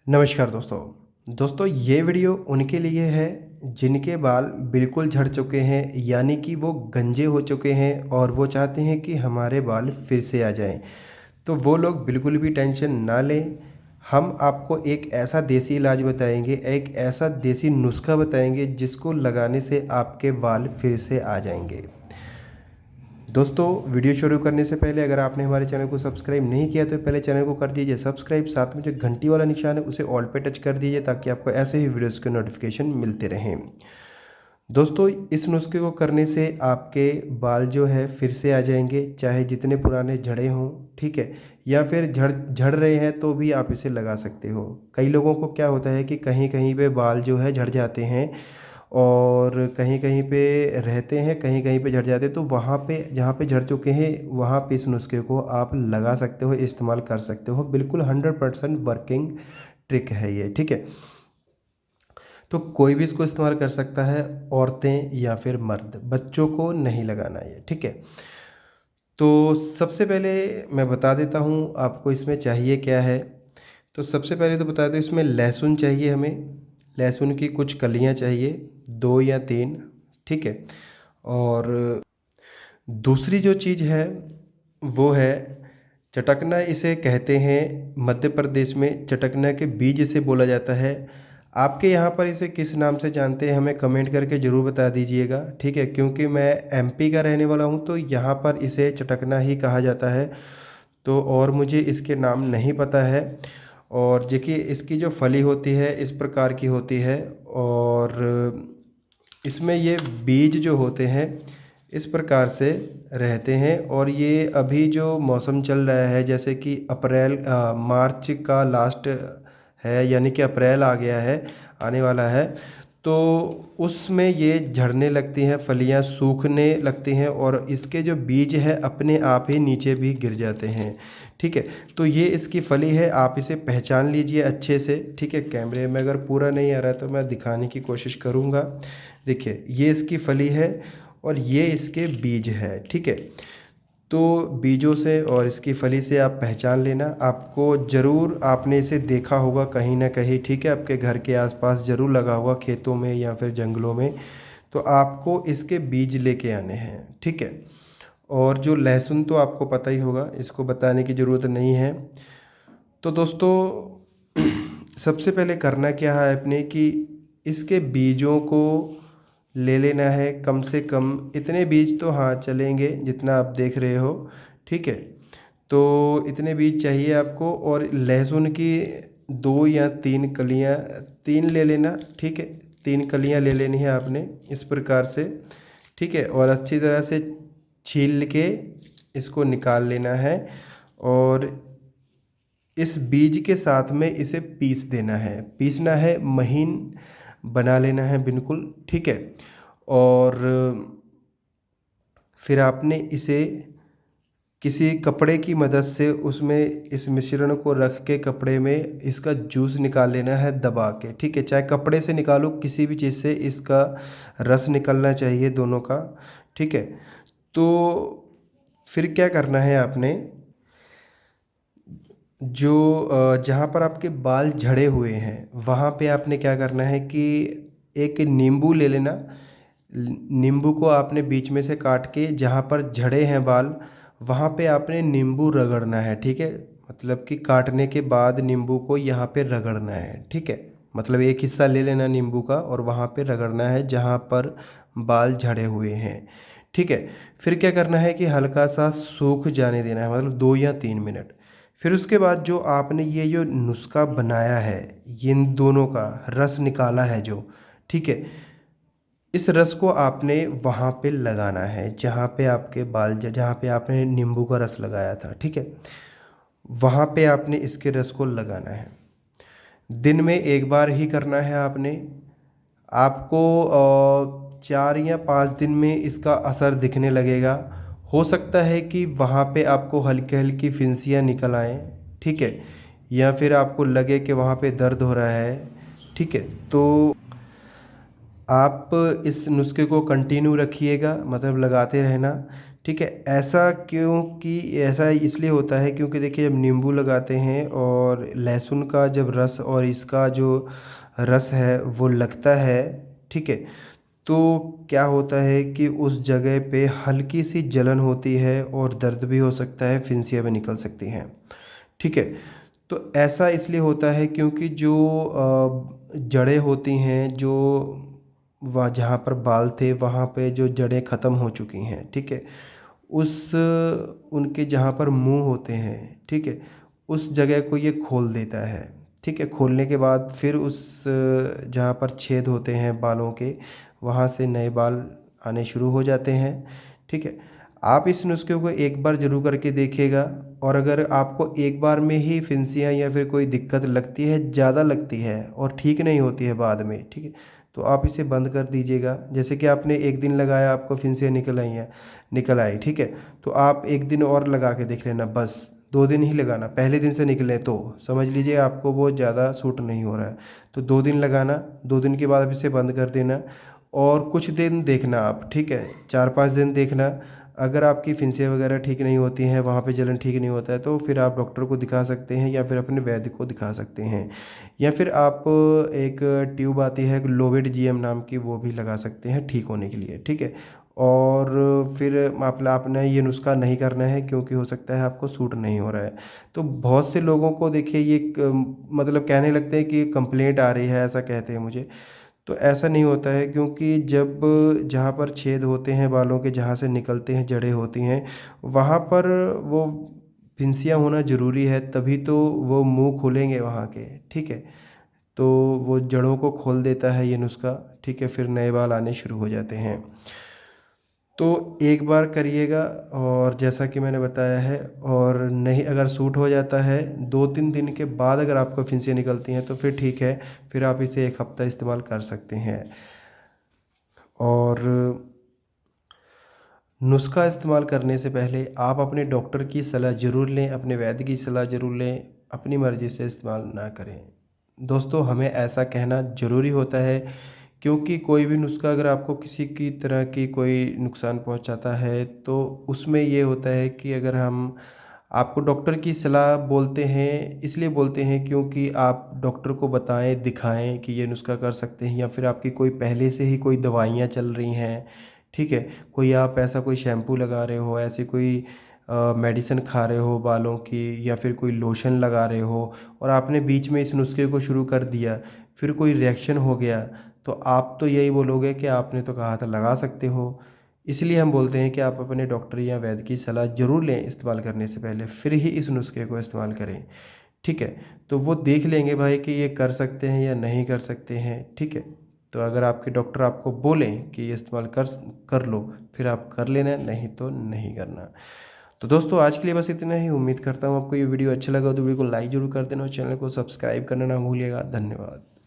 नमस्कार दोस्तों ये वीडियो उनके लिए है जिनके बाल बिल्कुल झड़ चुके हैं, यानी कि वो गंजे हो चुके हैं और वो चाहते हैं कि हमारे बाल फिर से आ जाएं। तो वो लोग बिल्कुल भी टेंशन ना लें। हम आपको एक ऐसा देसी इलाज बताएंगे, एक ऐसा देसी नुस्खा बताएंगे जिसको लगाने से आपके बाल फिर से आ जाएंगे। दोस्तों वीडियो शुरू करने से पहले अगर आपने हमारे चैनल को सब्सक्राइब नहीं किया तो पहले चैनल को कर दीजिए सब्सक्राइब, साथ में जो घंटी वाला निशान है उसे ऑल पे टच कर दीजिए ताकि आपको ऐसे ही वीडियोस के नोटिफिकेशन मिलते रहें। दोस्तों इस नुस्खे को करने से आपके बाल जो है फिर से आ जाएंगे, चाहे जितने पुराने झड़े हों, ठीक है, या फिर झड़ झड़ रहे हैं तो भी आप इसे लगा सकते हो। कई लोगों को क्या होता है कि कहीं कहीं पे बाल जो है झड़ जाते हैं और कहीं कहीं पे रहते हैं, कहीं कहीं पे झड़ जाते हैं। तो वहाँ पे जहाँ पे झड़ चुके हैं वहाँ पे इस नुस्खे को आप लगा सकते हो, इस्तेमाल कर सकते हो। बिल्कुल 100% वर्किंग ट्रिक है ये, ठीक है। तो कोई भी इसको इस्तेमाल कर सकता है, औरतें या फिर मर्द, बच्चों को नहीं लगाना ये, ठीक है। तो सबसे पहले मैं बता देता हूँ आपको इसमें चाहिए क्या है। तो सबसे पहले तो बता दें, इसमें लहसुन चाहिए हमें। लहसुन की कुछ कलियां चाहिए, 2 या 3, ठीक है। और दूसरी जो चीज़ है वो है चटकना, इसे कहते हैं मध्य प्रदेश में चटकना के बीज इसे बोला जाता है। आपके यहाँ पर इसे किस नाम से जानते हैं हमें कमेंट करके ज़रूर बता दीजिएगा, ठीक है। क्योंकि मैं एमपी का रहने वाला हूँ तो यहाँ पर इसे चटकना ही कहा जाता है, तो और मुझे इसके नाम नहीं पता है। और देखिए इसकी जो फली होती है इस प्रकार की होती है और इसमें ये बीज जो होते हैं इस प्रकार से रहते हैं। और ये अभी जो मौसम चल रहा है जैसे कि मार्च का लास्ट है, यानी कि अप्रैल आ गया है, आने वाला है, तो उसमें ये झड़ने लगती हैं, फलियां सूखने लगती हैं और इसके जो बीज है अपने आप ही नीचे भी गिर जाते हैं, ठीक है। तो ये इसकी फली है, आप इसे पहचान लीजिए अच्छे से, ठीक है। कैमरे में अगर पूरा नहीं आ रहा है तो मैं दिखाने की कोशिश करूँगा। देखिए ये इसकी फली है और ये इसके बीज है, ठीक है। तो बीजों से और इसकी फली से आप पहचान लेना, आपको ज़रूर आपने इसे देखा होगा कहीं ना कहीं, ठीक है। आपके घर के आसपास ज़रूर लगा होगा, खेतों में या फिर जंगलों में। तो आपको इसके बीज लेके आने हैं, ठीक है। और जो लहसुन तो आपको पता ही होगा, इसको बताने की ज़रूरत नहीं है। तो दोस्तों सबसे पहले करना क्या है अपने कि इसके बीजों को ले लेना है। कम से कम इतने बीज तो हाँ चलेंगे जितना आप देख रहे हो, ठीक है। तो इतने बीज चाहिए आपको और लहसुन की 2 या 3 कलियां, 3 ले लेना, ठीक है। 3 कलियां ले लेनी है आपने इस प्रकार से, ठीक है। और अच्छी तरह से छील के इसको निकाल लेना है और इस बीज के साथ में इसे पीस देना है, पीसना है, महीन बना लेना है बिल्कुल, ठीक है। और फिर आपने इसे किसी कपड़े की मदद से उसमें इस मिश्रण को रख के कपड़े में इसका जूस निकाल लेना है दबा के, ठीक है। चाहे कपड़े से निकालो, किसी भी चीज़ से इसका रस निकलना चाहिए दोनों का, ठीक है। तो फिर क्या करना है आपने, जो जहाँ पर आपके बाल झड़े हुए हैं वहाँ पे आपने क्या करना है कि एक नींबू ले लेना। नींबू को आपने बीच में से काट के जहाँ पर झड़े हैं बाल वहाँ पे आपने नींबू रगड़ना है, ठीक है। मतलब कि काटने के बाद नींबू को यहाँ पे रगड़ना है, ठीक है। मतलब एक हिस्सा ले लेना नींबू का और वहाँ पे रगड़ना है जहाँ पर बाल झड़े हुए हैं, ठीक है। फिर क्या करना है कि हल्का सा सूख जाने देना है, मतलब 2 या 3 मिनट। फिर उसके बाद जो आपने ये जो नुस्खा बनाया है, इन दोनों का रस निकाला है जो, ठीक है, इस रस को आपने वहाँ पे लगाना है जहाँ पे आपके बाल, जहाँ पे आपने नींबू का रस लगाया था, ठीक है, वहाँ पे आपने इसके रस को लगाना है। दिन में एक बार ही करना है आपने। आपको 4 या 5 दिन में इसका असर दिखने लगेगा। हो सकता है कि वहाँ पे आपको हल्की हल्की फिंसियाँ निकल आएँ, ठीक है, या फिर आपको लगे कि वहाँ पे दर्द हो रहा है, ठीक है। तो आप इस नुस्खे को कंटिन्यू रखिएगा, मतलब लगाते रहना, ठीक है। ऐसा इसलिए होता है क्योंकि देखिए, जब नींबू लगाते हैं और लहसुन का जब रस और इसका जो रस है वो लगता है, ठीक है, तो क्या होता है कि उस जगह पे हल्की सी जलन होती है और दर्द भी हो सकता है, फिंसियाँ भी निकल सकती हैं, ठीक है। तो ऐसा इसलिए होता है क्योंकि जो जड़ें होती हैं, जो वहाँ जहाँ पर बाल थे वहाँ पे जो जड़ें ख़त्म हो चुकी हैं, ठीक है, उस उनके जहाँ पर मुंह होते हैं, ठीक है, उस जगह को ये खोल देता है, ठीक है। खोलने के बाद फिर उस जहाँ पर छेद होते हैं बालों के, वहाँ से नए बाल आने शुरू हो जाते हैं, ठीक है। आप इस नुस्खे को एक बार ज़रूर करके देखिएगा, और अगर आपको एक बार में ही फिंसियाँ या फिर कोई दिक्कत लगती है, ज़्यादा लगती है और ठीक नहीं होती है बाद में, ठीक है, तो आप इसे बंद कर दीजिएगा। जैसे कि आपने एक दिन लगाया, आपको फिंसियाँ निकल आई, ठीक है, तो आप एक दिन और लगा के देख लेना, बस 2 दिन ही लगाना। पहले दिन से निकले तो समझ लीजिए आपको वो ज़्यादा सूट नहीं हो रहा है, तो 2 दिन लगाना, 2 दिन के बाद आप इसे बंद कर देना और कुछ दिन देखना आप, ठीक है, 4-5 दिन देखना। अगर आपकी फिंसियाँ वगैरह ठीक नहीं होती हैं, वहाँ पे जलन ठीक नहीं होता है, तो फिर आप डॉक्टर को दिखा सकते हैं या फिर अपने वैद्य को दिखा सकते हैं, या फिर आप एक ट्यूब आती है ग्लोवेट जीएम नाम की, वो भी लगा सकते हैं ठीक होने के लिए, ठीक है। और फिर आपने ये नुस्खा नहीं करना है क्योंकि हो सकता है आपको सूट नहीं हो रहा है। तो बहुत से लोगों को देखिए ये मतलब कहने लगते हैं कि कंप्लेंट आ रही है, ऐसा कहते हैं मुझे। तो ऐसा नहीं होता है, क्योंकि जब जहाँ पर छेद होते हैं बालों के, जहाँ से निकलते हैं जड़ें होती हैं, वहाँ पर वो फिंसियाँ होना ज़रूरी है, तभी तो वो मुंह खुलेंगे वहाँ के, ठीक है। तो वो जड़ों को खोल देता है ये नुस्खा, ठीक है, फिर नए बाल आने शुरू हो जाते हैं। तो एक बार करिएगा, और जैसा कि मैंने बताया है, और नहीं अगर सूट हो जाता है 2-3 दिन के बाद अगर आपको फिंसियाँ निकलती हैं तो फिर ठीक है, फिर आप इसे 1 हफ्ता इस्तेमाल कर सकते हैं। और नुस्खा इस्तेमाल करने से पहले आप अपने डॉक्टर की सलाह ज़रूर लें, अपने वैद्य की सलाह ज़रूर लें, अपनी मर्ज़ी से इस्तेमाल ना करें। दोस्तों, हमें ऐसा कहना ज़रूरी होता है क्योंकि कोई भी नुस्खा अगर आपको किसी की तरह की कोई नुकसान पहुंचाता है, तो उसमें ये होता है कि अगर हम आपको डॉक्टर की सलाह बोलते हैं, इसलिए बोलते हैं क्योंकि आप डॉक्टर को बताएं, दिखाएं कि ये नुस्खा कर सकते हैं, या फिर आपकी कोई पहले से ही कोई दवाइयाँ चल रही हैं, ठीक है, कोई आप ऐसा कोई शैम्पू लगा रहे हो, ऐसी कोई मेडिसिन खा रहे हो बालों की, या फिर कोई लोशन लगा रहे हो और आपने बीच में इस नुस्खे को शुरू कर दिया, फिर कोई रिएक्शन हो गया, तो आप तो यही बोलोगे कि आपने तो कहा था लगा सकते हो। इसलिए हम बोलते हैं कि आप अपने डॉक्टर या वैद्य की सलाह ज़रूर लें इस्तेमाल करने से पहले, फिर ही इस नुस्खे को इस्तेमाल करें, ठीक है। तो वो देख लेंगे भाई कि ये कर सकते हैं या नहीं कर सकते हैं, ठीक है। तो अगर आपके डॉक्टर आपको बोलें कि ये इस्तेमाल कर लो, फिर आप कर लेना, नहीं तो नहीं करना। तो दोस्तों, आज के लिए बस इतना ही। उम्मीद करता हूँ आपको ये वीडियो अच्छा लगा, तो वीडियो को लाइक ज़रूर कर देना और चैनल को सब्सक्राइब करना ना भूलिएगा। धन्यवाद।